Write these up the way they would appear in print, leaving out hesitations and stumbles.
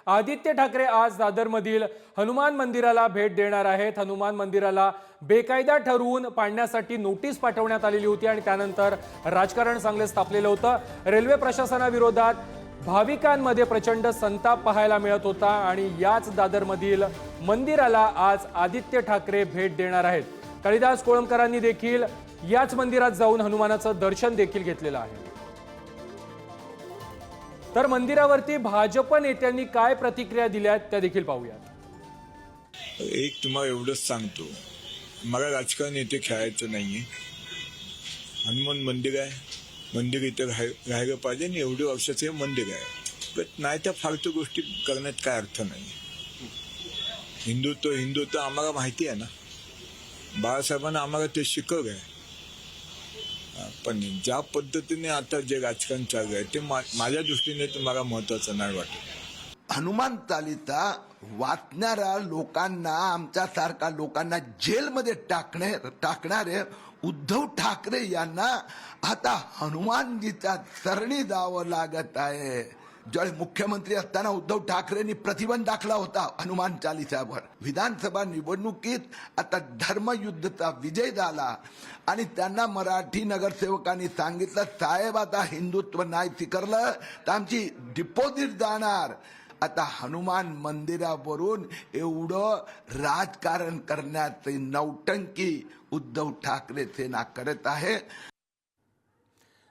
आदित्य ठाकरे आज दादरमधील हनुमान मंदिराला भेट देणार आहेत। हनुमान मंदिराला बेकायदा ठरवून पाडण्यासाठी नोटीस पाठवण्यात आलेली होती आणि त्यानंतर राजकारण चांगलेच तापलेलं होतं। रेल्वे प्रशासनाविरोधात भाविकांमध्ये प्रचंड संताप पाहायला मिळत होता आणि याच दादरमधील मंदिराला आज आदित्य ठाकरे भेट देणार आहेत। कालिदास कोळंबकरांनी देखील याच मंदिरात जाऊन हनुमानाचं दर्शन देखील घेतलेलं आहे। तर मंदिरावरती भाजप नेत्यांनी काय प्रतिक्रिया दिल्या त्या देखील पाहूयात। एक तुम्हाला एवढंच सांगतो, मला राजकारण इथे खेळायचं नाहीये। हनुमान मंदिर आहे, मंदिर इथे राहायला पाहिजे आणि एवढे वर्षाचं हे मंदिर आहे, पण नाही त्या फालतू गोष्टी करण्यात काय अर्थ नाही। हिंदुत्व आम्हाला माहिती आहे ना, बाळासाहेबांना आम्हाला ते शिकवलं आहे। पण ज्या पद्धतीने आता जे राजकारण चालू आहे ते माझ्या दृष्टीने तुम्हाला महत्वाचं नाही वाटत। हनुमान चालीसा वाचणाऱ्या लोकांना, आमच्यासारख्या लोकांना जेलमध्ये टाकणारे उद्धव ठाकरे यांना आता हनुमानजीच्या सरणी जावं लागत आहे। ज्यावेळी मुख्यमंत्री असताना उद्धव ठाकरेंनी प्रतिबंध टाकला होता हनुमान चालीसावर। विधानसभा निवडणुकीत आता धर्मयुद्धचा विजय झाला आणि त्यांना मराठी नगरसेवकांनी सांगितलं, साहेब आता हिंदुत्व नाही स्वीकारलं तर आमची डिपॉझिट जाणार। आता हनुमान मंदिरावरून एवढं राजकारण करण्याची नौटंकी उद्धव ठाकरे सेना करत आहे।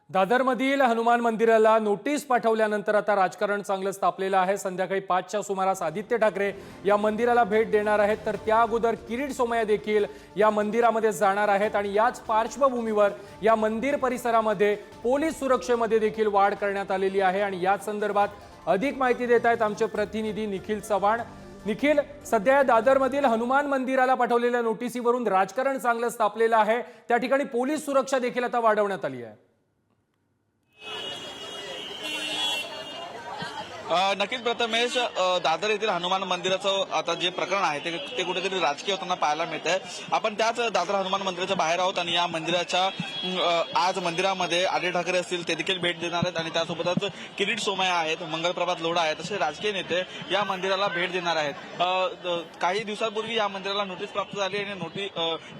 दादरमधील हनुमान मंदिराला नोटीस पाठवल्यानंतर आता राजकारण चांगलंच तापलेलं आहे। संध्याकाळी 5च्या सुमारास आदित्य ठाकरे या मंदिराला भेट देणार आहेत, तर त्या अगोदर किरीट सोमय्या देखील या मंदिरामध्ये जाणार आहेत आणि याच पार्श्वभूमीवर या मंदिर परिसरामध्ये पोलीस सुरक्षेमध्ये देखील वाढ करण्यात आलेली आहे आणि याच संदर्भात अधिक माहिती देत आहेत आमचे प्रतिनिधी निखिल चव्हाण। निखिल, सध्या या दादरमधील हनुमान मंदिराला पाठवलेल्या नोटिसीवरून राजकारण चांगलंच तापलेलं आहे, त्या ठिकाणी पोलीस सुरक्षा देखील आता वाढवण्यात आली आहे। नक्कीच प्रथमेश, दादर येथील हनुमान मंदिराचं आता जे प्रकरण आहे ते कुठेतरी राजकीय होताना पाहायला मिळत आहे। आपण त्याच दादर हनुमान मंदिराच्या बाहेर आहोत आणि या मंदिराच्या आज मंदिरामध्ये आदित्य ठाकरे असतील ते देखील भेट देणार आहेत आणि त्यासोबतच किरीट सोमय्या आहेत, मंगलप्रभात लोढा आहेत, असे राजकीय नेते या मंदिराला भेट देणार आहेत। काही दिवसांपूर्वी या मंदिराला नोटीस प्राप्त झाली आणि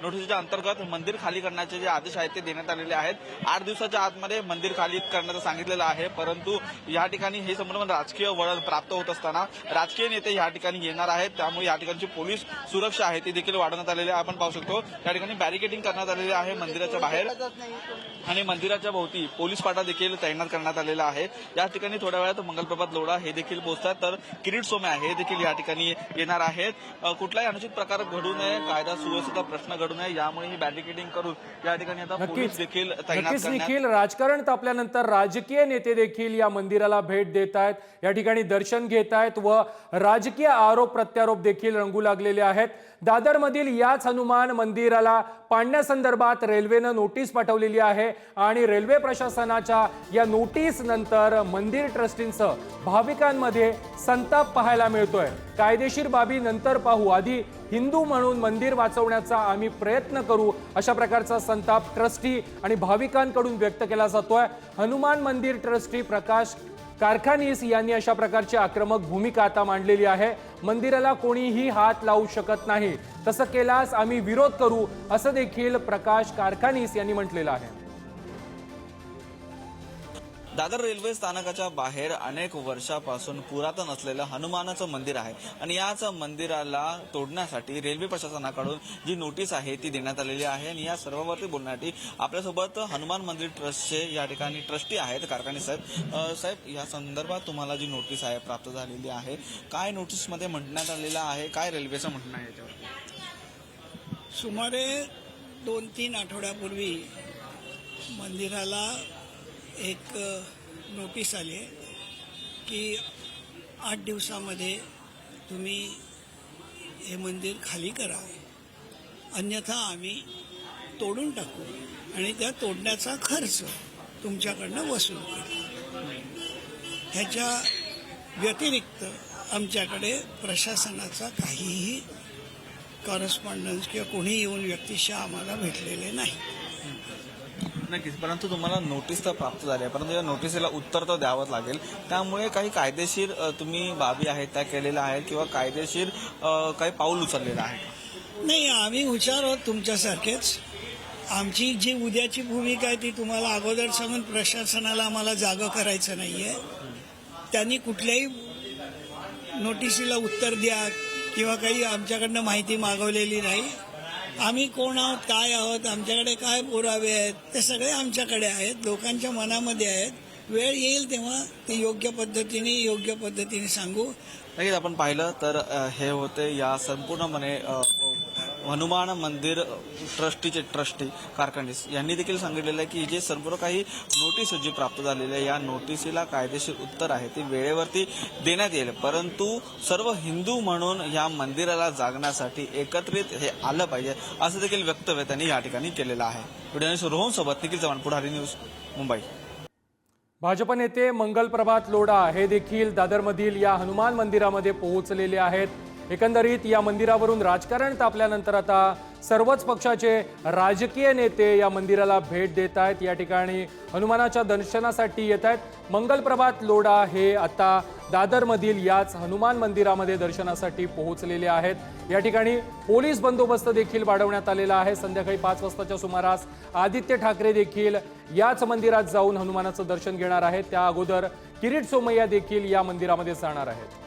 नोटीसच्या अंतर्गत मंदिर खाली करण्याचे जे आदेश आहेत ते देण्यात आलेले आहेत। 8 दिवसाच्या आतमध्ये मंदिर खाली करण्याचं सांगितलेलं आहे, परंतु या ठिकाणी हे संपूर्ण राजकीय वळण प्राप्त होत असताना राजकीय नेते या ठिकाणी येणार आहेत, त्यामुळे या ठिकाणची पोलीस सुरक्षा आहे ती देखील वाढवण्यात आलेली आहे। आपण पाहू शकतो या ठिकाणी बॅरिकेडिंग करण्यात आलेली आहे मंदिराच्या बाहेर आणि मंदिराच्या भोवती पोलीस पाटा देखील तैनात करण्यात आलेला आहे। या ठिकाणी थोड्या वेळात मंगलप्रभात लोढा हे देखील पोहोचतात, तर किरीट सोमय्या हे देखील या ठिकाणी येणार आहेत। कुठलाही अनुचित प्रकार घडू नये, कायदा सुव्यवस्थेचा प्रश्न घडू नये यामुळे ही बॅरिकेडिंग करून या ठिकाणी आता पोलीस देखील तैनात करण्यात। राजकारण तापल्यानंतर राजकीय नेते देखील या मंदिराला भेट देत आहेत, या ठिकाणी दर्शन घेत आहेत व राजकीय आरोप प्रत्यारोप देखील रंगू लागलेले आहेत। दादरमधील याच हनुमान मंदिराला पाडण्यासंदर्भात रेल्वेनं नोटीस पाठवलेली आहे आणि रेल्वे प्रशासनाच्या या नोटीस नंतर मंदिर ट्रस्टींसह भाविकांमध्ये संताप पाहायला मिळतोय। कायदेशीर बाबी नंतर पाहू, आधी हिंदू म्हणून मंदिर वाचवण्याचा आम्ही प्रयत्न करू, अशा प्रकारचा संताप ट्रस्टी आणि भाविकांकडून व्यक्त केला जातोय। हनुमान मंदिर ट्रस्टी प्रकाश कारखानीस यांनी अशा प्रकारची आक्रमक भूमिका आता मांडलेली आहे। मंदिराला कोणीही हात लावू शकत नाही, तसं केल्यास आम्ही विरोध करू, असं देखील प्रकाश कारखानीस यांनी म्हटलेलं आहे। दादर रेल्वे स्थानकाच्या बाहेर अनेक वर्षापासून पुरातन असलेलं हनुमानाचं मंदिर आहे आणि याच मंदिराला तोडण्यासाठी रेल्वे प्रशासनाकडून जी नोटीस आहे ती देण्यात आलेली आहे आणि या सर्वांवरती बोलण्यासाठी आपल्यासोबत हनुमान मंदिर ट्रस्टचे या ठिकाणी ट्रस्टी आहेत कारखानी साहेब। साहेब, या संदर्भात तुम्हाला जी नोटीस आहे प्राप्त झालेली आहे, काय नोटीसमध्ये म्हणण्यात आलेलं आहे, काय रेल्वेचं म्हणणं आहे याच्यावर? सुमारे 2-3 आठवड्यापूर्वी मंदिराला एक नोटीस आली की 8 दिवसामध्ये तुम्ही हे मंदिर खाली करा, अन्यथा आम्ही तोडून टाकू आणि त्या तोडण्याचा खर्च तुमच्याकडनं वसूल करू। ह्याच्या व्यतिरिक्त आमच्याकडे प्रशासनाचा काहीही कॉरेस्पॉन्डन्स किंवा कोणी येऊन व्यक्तिशः आम्हाला भेटलेले नाही। नक्कीच, परंतु तुम्हाला नोटीस तर प्राप्त झाली आहे, परंतु या नोटिसीला उत्तर तर द्यावंच लागेल. त्यामुळे काही कायदेशीर तुम्ही बाबी आहेत त्या केलेल्या आहेत किंवा कायदेशीर काही पाऊल उचललेलं आहे? नाही, आम्ही हुशार आहोत तुमच्यासारखेच. आमची जी उद्याची भूमिका आहे ती तुम्हाला अगोदर सांगून प्रशासनाला आम्हाला जागं करायचं नाहीये. त्यांनी कुठल्याही नोटिसीला उत्तर द्या किंवा काही आमच्याकडनं माहिती मागवलेली नाही. आम्ही कोण आहोत, काय आहोत, आमच्याकडे काय पुरावे आहेत, ते सगळे आमच्याकडे आहेत, लोकांच्या मनामध्ये आहेत. वेळ येईल तेव्हा ते योग्य पद्धतीने सांगू. नक्कीच आपण पाहिलं तर हे होते या संपूर्णपणे हनुमान मंदिर ट्रस्टीचे ट्रस्टी कारखानीस यांनी देखील सांगितलेलं आहे की जे सर्व काही नोटीस जी प्राप्त झालेली आहे या नोटिसीला कायदेशीर उत्तर आहे ती वेळेवरती देण्यात येईल, परंतु सर्व हिंदू म्हणून या मंदिराला जागण्यासाठी एकत्रित हे आलं पाहिजे असं देखील वक्तव्य त्यांनी या ठिकाणी केलेलं आहे. व्हिडिओ रोहन सोबत निखिल चव्हाण, पुढारी न्यूज, मुंबई. भाजप नेते मंगल प्रभात लोढा हे देखील दादरमधील या हनुमान मंदिरामध्ये पोहोचलेले आहेत. एकंदरीत या मंदिरावरून राजकारण तापल्यानंतर आता सर्वच पक्षाचे राजकीय नेते या मंदिराला भेट देत आहेत. या ठिकाणी हनुमानाच्या दर्शनासाठी येत आहेत. मंगल प्रभात लोढा हे आता दादरमधील याच हनुमान मंदिरामध्ये दर्शनासाठी पोहोचलेले आहेत. या ठिकाणी पोलीस बंदोबस्त देखील वाढवण्यात आलेला आहे. संध्याकाळी 5 वाजताच्या सुमारास आदित्य ठाकरे देखील याच मंदिरात जाऊन हनुमानाचं दर्शन घेणार आहेत. त्या अगोदर किरीट सोमय्या देखील या मंदिरामध्ये जाणार आहेत.